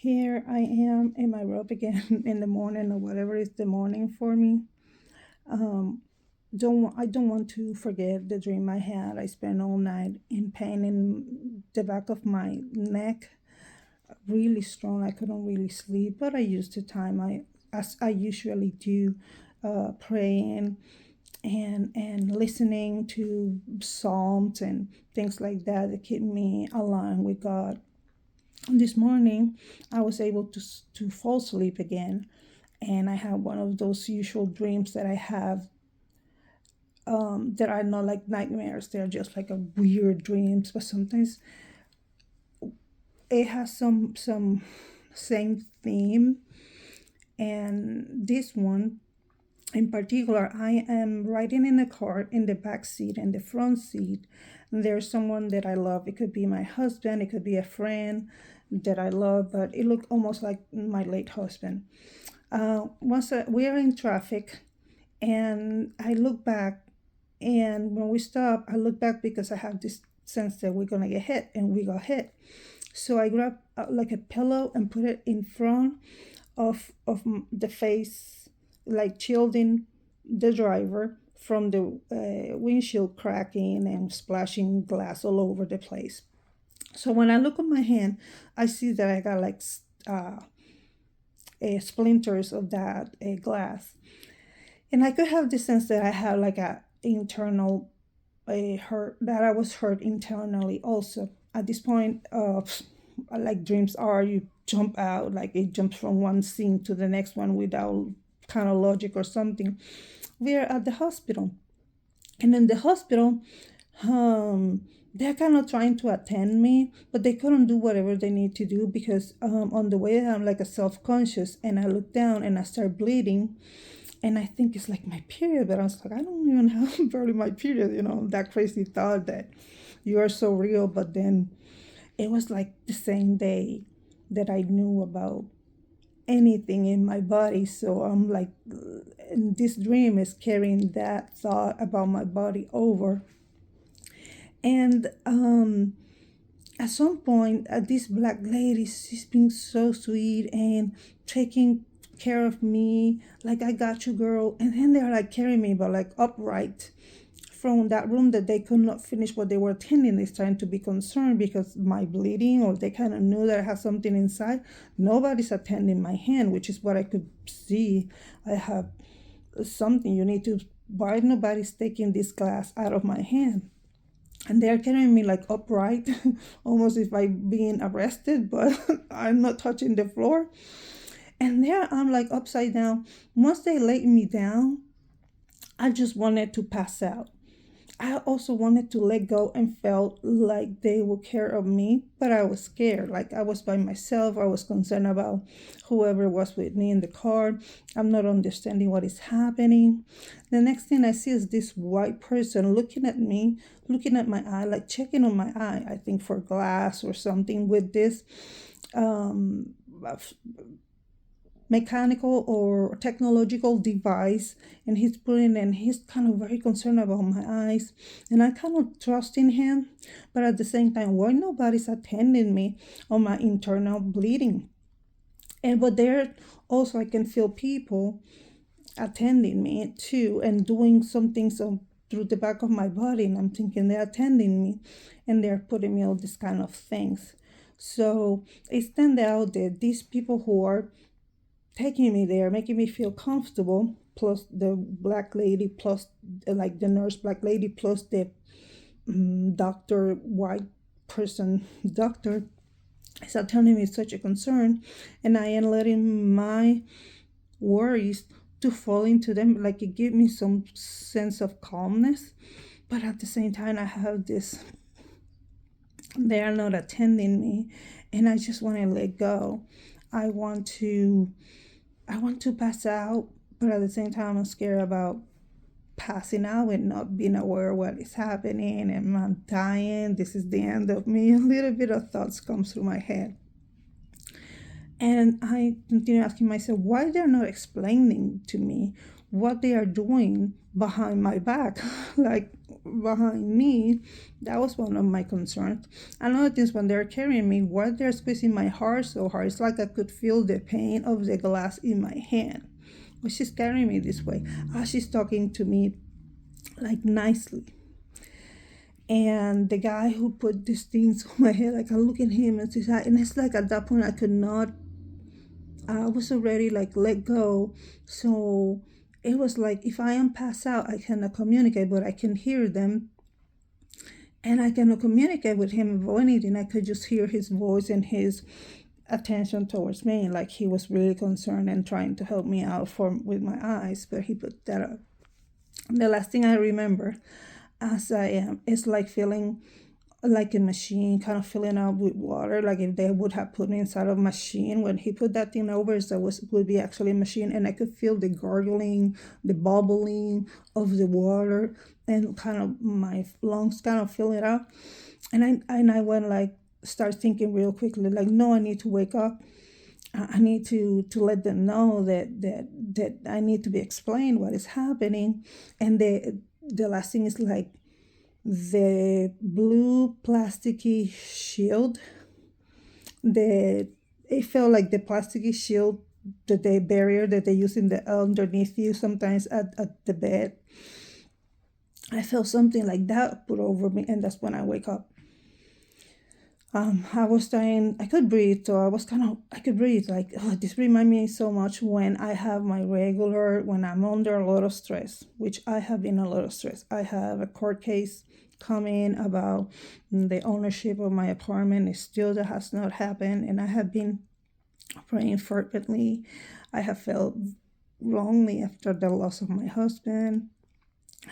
Here I am in my robe again in the morning or whatever is the morning for me. Um, I don't want to forget the dream I had. I spent all night in pain in the back of my neck, really strong. I couldn't really sleep, but I used the time as I usually do, praying and listening to psalms and things like that that keep me aligned with God. This morning, I was able to fall asleep again, and I had one of those usual dreams that I have, that are not like nightmares. They're just like a weird dreams, but sometimes it has some same theme. And this one in particular, I am riding in a car in the back seat and the front seat. And there's someone that I love. It could be my husband, it could be a friend that I love, but it looked almost like my late husband. We are in traffic, and I look back, and when we stop, I look back because I have this sense that we're gonna get hit, and we got hit. So I grab like a pillow and put it in front the face, like shielding the driver from the windshield cracking and splashing glass all over the place. So when I look at my hand, I see that I got like splinters of that glass, and I could have the sense that I have like a internal hurt, that I was hurt internally also. At this point, like dreams are, you jump out, like it jumps from one scene to the next one without kind of logic or something. We are at the hospital, and in the hospital, they're kind of trying to attend me, but they couldn't do whatever they need to do because on the way I'm like a self-conscious, and I look down and I start bleeding, and I think it's like my period, but I was like, I don't even have barely my period, that crazy thought that you are so real. But then it was like the same day that I knew about anything in my body. So I'm like, and this dream is carrying that thought about my body over. And at some point, this black lady, she's been so sweet and taking care of me, like, I got you, girl. And then they're like carrying me, but like upright from that room that they could not finish what they were attending. They're trying to be concerned because my bleeding, or they kind of knew that I had something inside. Nobody's attending my hand, which is what I could see. I have something. You need to, why nobody's taking this glass out of my hand? And they're carrying me like upright, almost if I'm being arrested, but I'm not touching the floor. And there I'm like upside down. Once they laid me down, I just wanted to pass out. I also wanted to let go and felt like they would care of me, but I was scared. Like I was by myself. I was concerned about whoever was with me in the car. I'm not understanding what is happening. The next thing I see is this white person looking at me, looking at my eye, like checking on my eye, I think for glass or something, with this mechanical or technological device, and he's putting, and he's kind of very concerned about my eyes, and I kind of trust in him, but at the same time, why nobody's attending me on my internal bleeding? And but there also I can feel people attending me too and doing some things through the back of my body, and I'm thinking they're attending me and they're putting me all these kind of things. So it stand out that these people who are taking me there, making me feel comfortable, plus the black lady, plus like the nurse black lady, plus the doctor white person doctor, is turning me such a concern, and I am letting my worries to fall into them. Like it gives me some sense of calmness, but at the same time I have this, they are not attending me, and I just want to let go. I want to pass out, but at the same time, I'm scared about passing out and not being aware of what is happening, and I'm dying. This is the end of me. A little bit of thoughts come through my head. And I continue asking myself why they're not explaining to me what they are doing behind my back. Like, behind me. That was one of my concerns. Another thing is when they're carrying me, why they're squeezing my heart so hard. It's like I could feel the pain of the glass in my hand. But she's carrying me this way. She's talking to me like nicely. And the guy who put these things on my head, like I look at him and says, and it's like at that point I could not, I was already like let go. So it was like if I am passed out, I cannot communicate, but I can hear them. And I cannot communicate with him about anything. I could just hear his voice and his attention towards me. Like he was really concerned and trying to help me out with my eyes, but he put that up. The last thing I remember as I am is like feeling like a machine kind of filling up with water, like if they would have put me inside of a machine. When he put that thing over, so would be actually a machine, and I could feel the gurgling, the bubbling of the water, and kind of my lungs kind of fill it up. And I went like start thinking real quickly, like, no, I need to wake up. I need to let them know that I need to be explained what is happening. And the last thing is like the blue plasticky shield. It felt like the plasticky shield, the barrier that they use in the underneath you sometimes at the bed. I felt something like that put over me, and that's when I wake up. I was trying, I could breathe, so I could breathe. Like, oh, this reminds me so much when I have when I'm under a lot of stress, which I have been a lot of stress. I have a court case coming about the ownership of my apartment. It still that has not happened, and I have been praying fervently. I have felt lonely after the loss of my husband,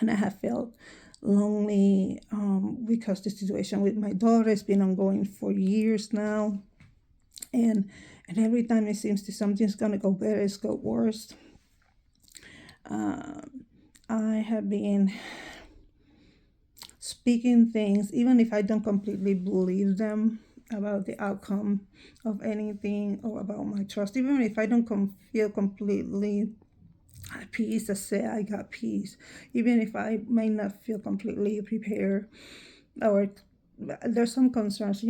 and I have felt lonely because the situation with my daughter has been ongoing for years now, and every time it seems that something's gonna go better, it's got worse. I have been speaking things, even if I don't completely believe them, about the outcome of anything or about my trust, even if I don't feel completely at peace. I say I got peace, even if I may not feel completely prepared, or there's some concerns.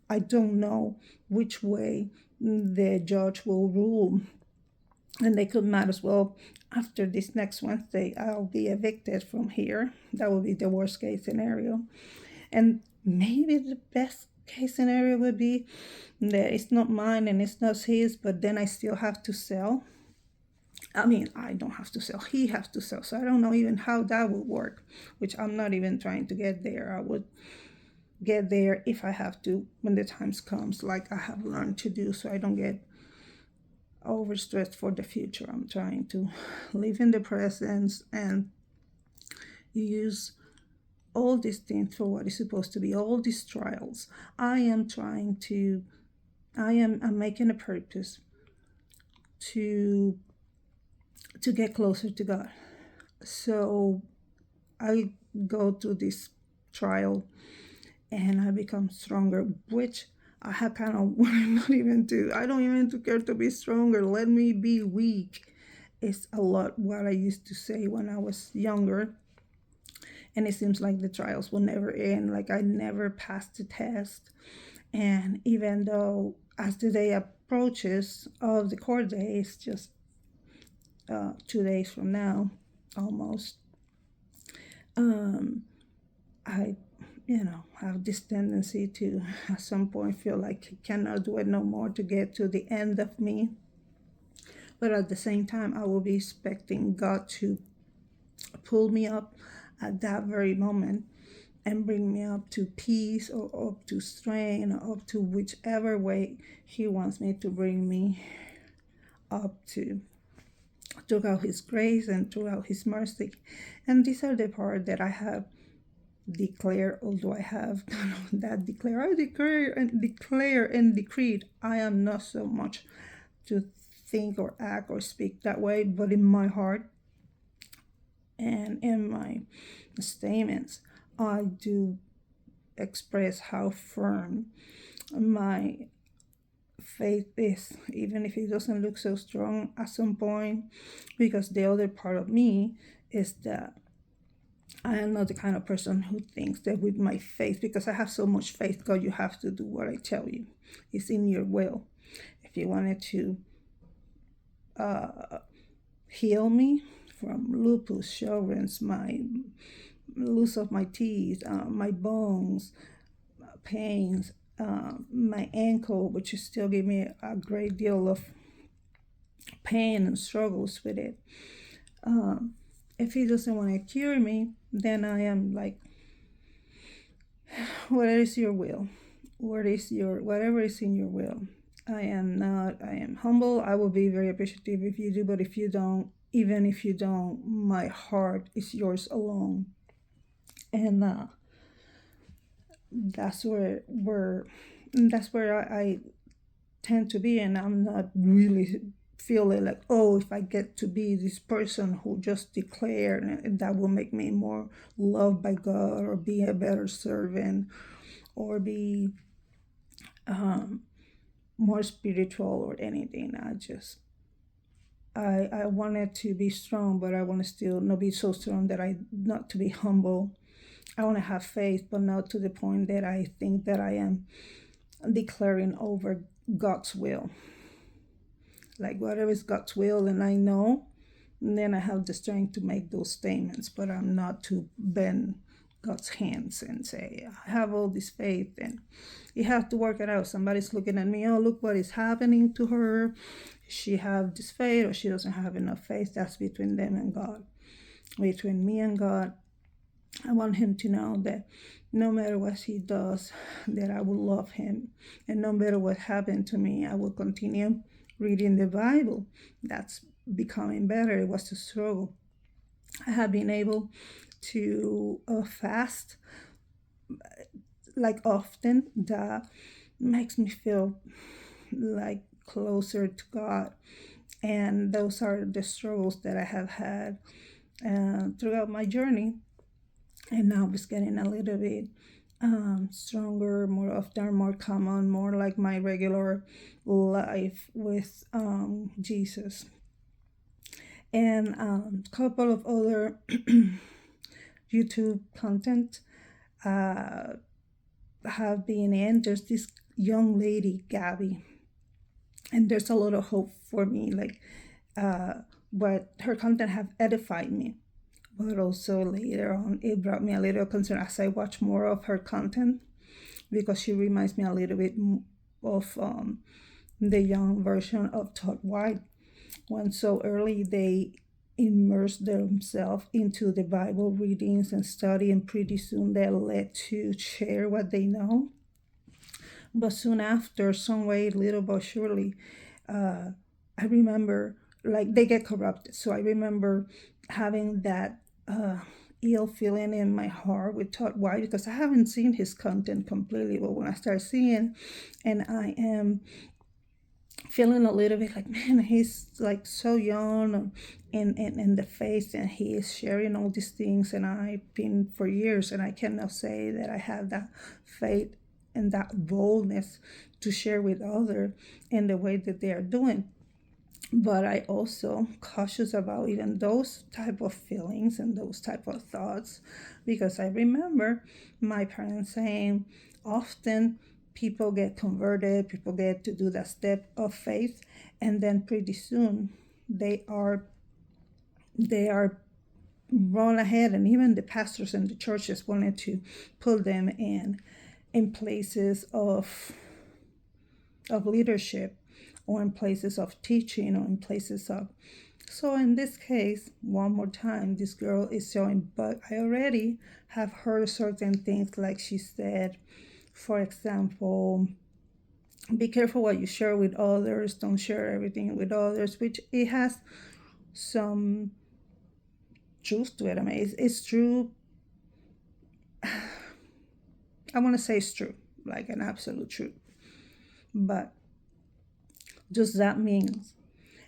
I don't know which way the judge will rule, and they could might as well, after this next Wednesday, I'll be evicted from here. That would be the worst case scenario. And maybe the best case scenario would be that it's not mine and it's not his, but then I still have to sell. I mean, I don't have to sell, he has to sell. So I don't know even how that would work, which I'm not even trying to get there. I would get there if I have to when the times comes, like I have learned to do, so I don't get overstressed for the future. I'm trying to live in the present and use all these things for what is supposed to be, all these trials. I'm making a purpose to get closer to God. So I go through this trial and I become stronger, which I have kind of not even to, I don't even care to be stronger. Let me be weak. It's a lot what I used to say when I was younger. And it seems like the trials will never end. Like I never passed the test. And even though as the day approaches of the court day, it's just 2 days from now, almost. I have this tendency to at some point feel like I cannot do it no more, to get to the end of me. But at the same time, I will be expecting God to pull me up at that very moment and bring me up to peace or up to strength or up to whichever way He wants me to bring me up to, throughout His grace and throughout His mercy. And these are the part that I have declare, although I have that declare and decreed. I am not so much to think or act or speak that way, but in my heart and in my statements, I do express how firm my faith is, even if it doesn't look so strong at some point, because the other part of me is that I am not the kind of person who thinks that with my faith, because I have so much faith, God, you have to do what I tell you. It's in your will. If you wanted to heal me from lupus, Sjogren's, my loss of my teeth, my bones, pains, my ankle, which is still give me a great deal of pain and struggles with it. If he doesn't want to cure me, then I am like, what is your will? What is your whatever is in your will? I am not. I am humble. I will be very appreciative if you do, but if you don't, even if you don't, my heart is yours alone, and that's where I tend to be, and I'm not really feeling like, oh, if I get to be this person who just declared, that will make me more loved by God, or be a better servant, or be more spiritual or anything. I wanted to be strong, but I want to still not be so strong that I not to be humble. I want to have faith, but not to the point that I think that I am declaring over God's will. Like whatever is God's will, and I know, and then I have the strength to make those statements, but I'm not to bend God's hands and say, I have all this faith and you have to work it out. Somebody's looking at me, oh, look what is happening to her. She have this faith or she doesn't have enough faith. That's between them and God. Between me and God, I want him to know that no matter what he does, that I will love him. And no matter what happened to me, I will continue reading the Bible. That's becoming better. It was a struggle. I have been able to fast like often. That makes me feel like closer to God. And those are the struggles that I have had throughout my journey. And now it's getting a little bit stronger, more often, more common, more like my regular life with Jesus. And a couple of other YouTube content have been in. There's this young lady, Gabby, and there's a lot of hope for me. Like, but her content have edified me. But also later on, it brought me a little concern as I watch more of her content, because she reminds me a little bit of the young version of Todd White. When so early they immerse themselves into the Bible readings and study, and pretty soon they're led to share what they know. But soon after, some way, little but surely, I remember like they get corrupted. So I remember having that ill feeling in my heart with Todd White, because I haven't seen his content completely. But when I start seeing, and I am feeling a little bit like, man, he's like so young in the faith, and he is sharing all these things, and I've been for years, and I cannot say that I have that faith and that boldness to share with others in the way that they are doing. But I also cautious about even those type of feelings and those type of thoughts, because I remember my parents saying often people get converted, people get to do that step of faith, and then pretty soon they are run ahead, and even the pastors and the churches wanted to put them in places of leadership, or in places of teaching, or in places of. So in this case, one more time, this girl is showing, but I already have heard certain things, like she said, for example, be careful what you share with others, don't share everything with others, which it has some truth to it. I mean, it's true. I want to say it's true, like an absolute truth. But just that means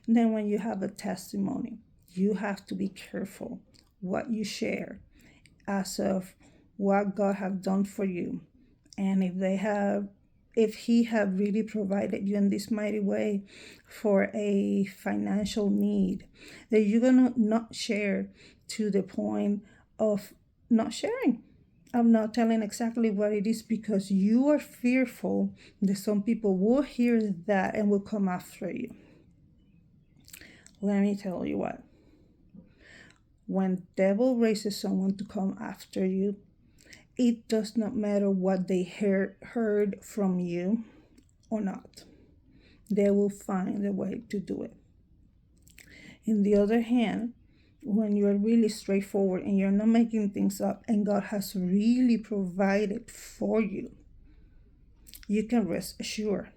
then when you have a testimony, you have to be careful what you share as of what God have done for you. And if he have really provided you in this mighty way for a financial need, that you're gonna not share to the point of not sharing. I'm not telling exactly what it is because you are fearful that some people will hear that and will come after you. Let me tell you what. When devil raises someone to come after you, it does not matter what they heard from you or not. They will find a way to do it. On the other hand, when you're really straightforward and you're not making things up and God has really provided for you, you can rest assured.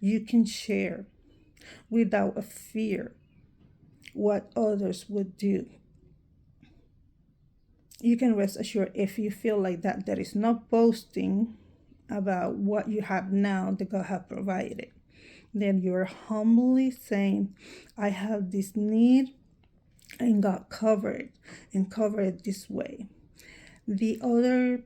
You can share without a fear what others would do. You can rest assured if you feel like that, that is not boasting about what you have now that God has provided. Then you're humbly saying, I have this need and God covered and covered this way. The other,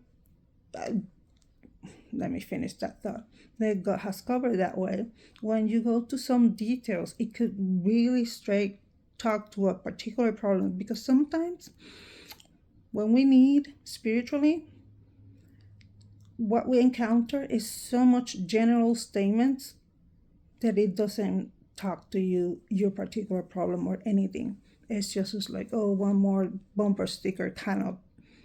let me finish that thought, that God has covered that way. When you go to some details, it could really straight talk to a particular problem, because sometimes when we need spiritually, what we encounter is so much general statements that it doesn't talk to you, your particular problem or anything. It's just like, oh, one more bumper sticker kind of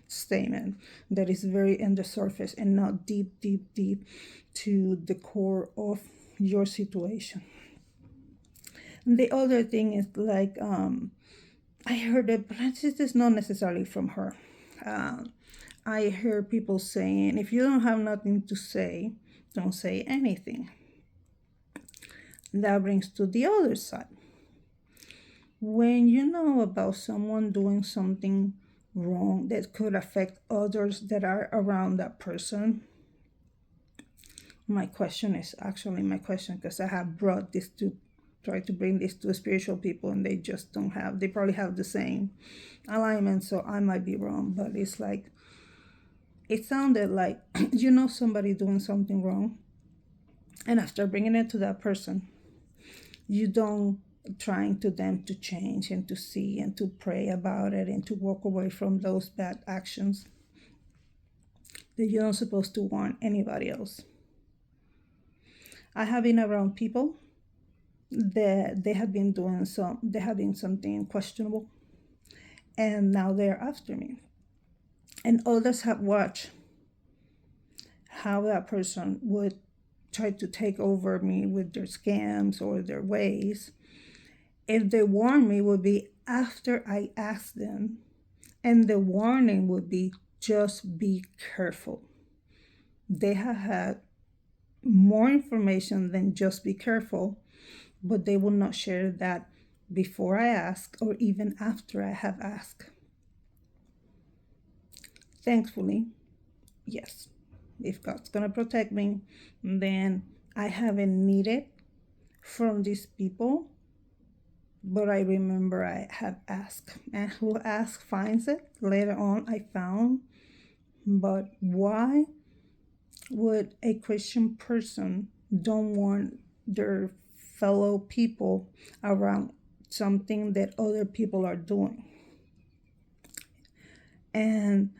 statement that is very in the surface and not deep, deep, deep to the core of your situation. And the other thing is like, I heard it, but this is not necessarily from her. I hear people saying, if you don't have nothing to say, don't say anything. That brings to the other side. When you know about someone doing something wrong that could affect others that are around that person, my question, because I have brought this to try to bring this to spiritual people and they just don't have, they probably have the same alignment, so I might be wrong, but it's like, it sounded like you know somebody doing something wrong, and after bringing it to that person, you don't trying to them to change and to see and to pray about it and to walk away from those bad actions, that you're not supposed to warn anybody else. I have been around people that they have been something questionable, and now they're after me, and others have watched how that person would try to take over me with their scams or their ways. If they warn me, would be after I ask them, and the warning would be just be careful. They have had more information than just be careful, but they will not share that before I ask or even after I have asked. Thankfully, yes, if God's gonna protect me, then I haven't needed from these people, but I remember I have asked, and who asks finds it. Later on, I found. But why would a Christian person don't want their fellow people around something that other people are doing? And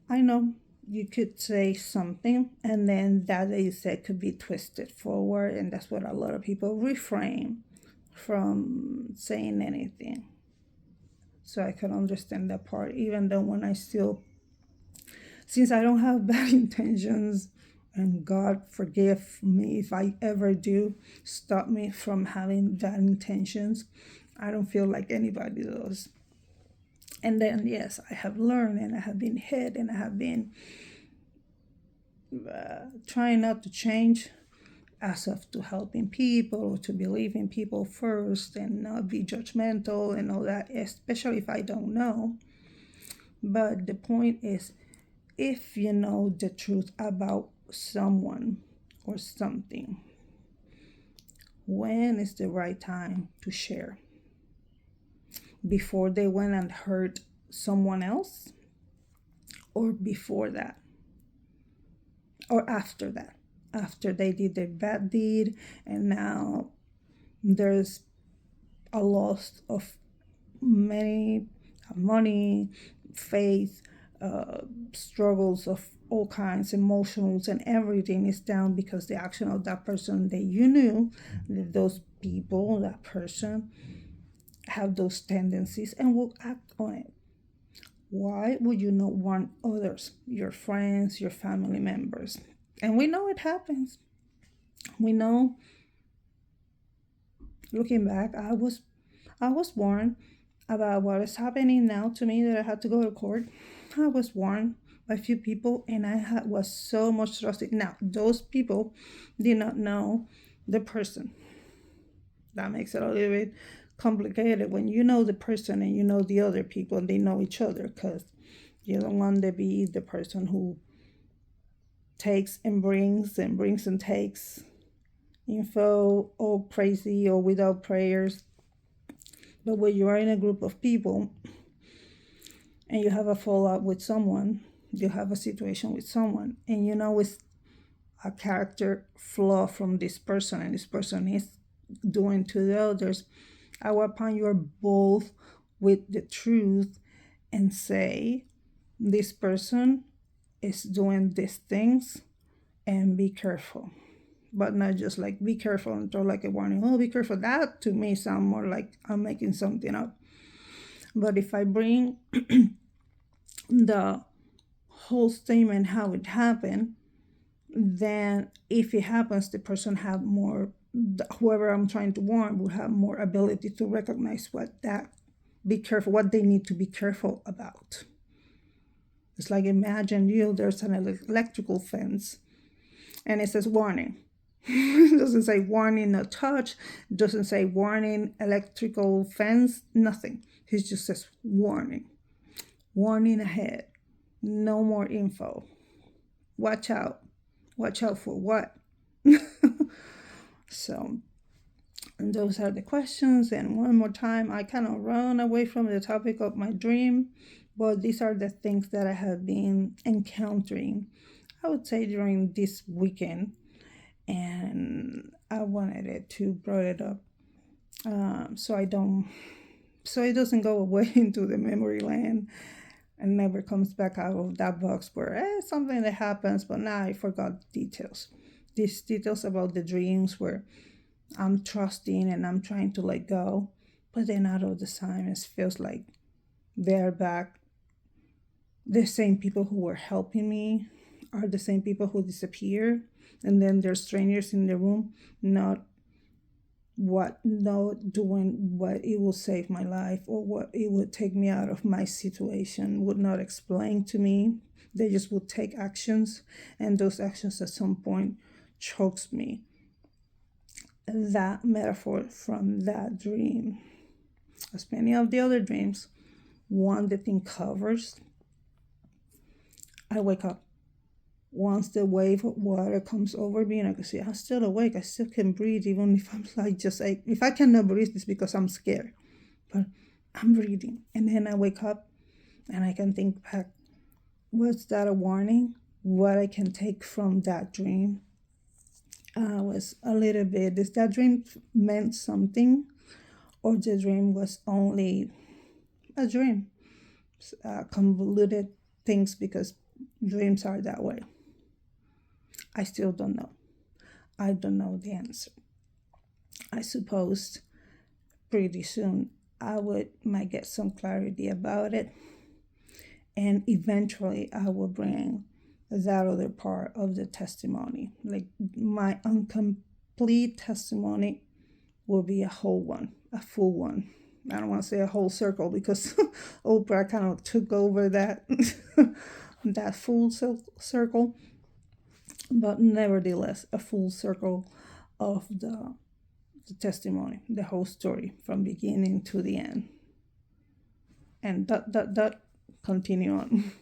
I know you could say something, and then that you said could be twisted forward, and that's what a lot of people refrain from saying anything. So I can understand that part, even though when I still, since I don't have bad intentions, and God forgive me if I ever do, stop me from having bad intentions, I don't feel like anybody does. And then, yes, I have learned and I have been hit and I have been trying not to change as of to helping people or to believe in people first and not be judgmental and all that, especially if I don't know. But the point is, if you know the truth about someone or something, when is the right time to share? Before they went and hurt someone else, or before that, or after that, after they did their bad deed and now there's a loss of many money, faith, uh, struggles of all kinds, emotions, and everything is down because the action of that person that you knew, that those people, that person, have those tendencies and will act on it. Why would you not want others, your friends, your family members? And we know it happens. We know, looking back, I was warned about what is happening now to me that I had to go to court. I was warned by a few people, and was so much trusted. Now, those people did not know the person. That makes it a little bit complicated when you know the person and you know the other people and they know each other, because you don't want to be the person who takes and brings and takes info all crazy or without prayers. But when you are in a group of people and you have a fallout with someone, you have a situation with someone, and you know it's a character flaw from this person, and this person is doing to the others, at what point you're both with the truth and say, this person is doing these things and be careful. But not just like be careful and throw like a warning, oh, be careful. That to me sound more like I'm making something up. But if I bring the whole statement how it happened, then if it happens, the person have more, whoever I'm trying to warn will have more ability to recognize be careful, what they need to be careful about. It's like, imagine there's an electrical fence and it says warning. It doesn't say warning no touch, it doesn't say warning electrical fence, nothing. It just says warning. Warning ahead. No more info. Watch out. Watch out for what? So, and those are the questions. And one more time, I kind of run away from the topic of my dream, but these are the things that I have been encountering, I would say, during this weekend. And I wanted it to bring it up, so it doesn't go away into the memory land and never comes back out of that box where something that happens, but now I forgot details. These details about the dreams where I'm trusting and I'm trying to let go, but then out of the time it feels like they're back. The same people who were helping me are the same people who disappear, and then there's strangers in the room, not doing what it will save my life or what it would take me out of my situation, would not explain to me. They just would take actions, and those actions at some point chokes me. That metaphor from that dream, as many of the other dreams, one the thing covers, I wake up. Once the wave of water comes over me and I can see I'm still awake, I still can breathe, even if I'm if I cannot breathe, it's because I'm scared. But I'm breathing. And then I wake up and I can think back, was that a warning? What I can take from that dream was a little bit, is that dream meant something, or the dream was only a dream? Convoluted things, because dreams are that way. I still don't know. I don't know the answer. I suppose pretty soon might get some clarity about it, and eventually I will bring that other part of the testimony. Like, my incomplete testimony will be a whole one, a full one. I don't want to say a whole circle, because Oprah kind of took over that that full circle. But nevertheless, a full circle of the testimony, the whole story from beginning to the end. And continue on.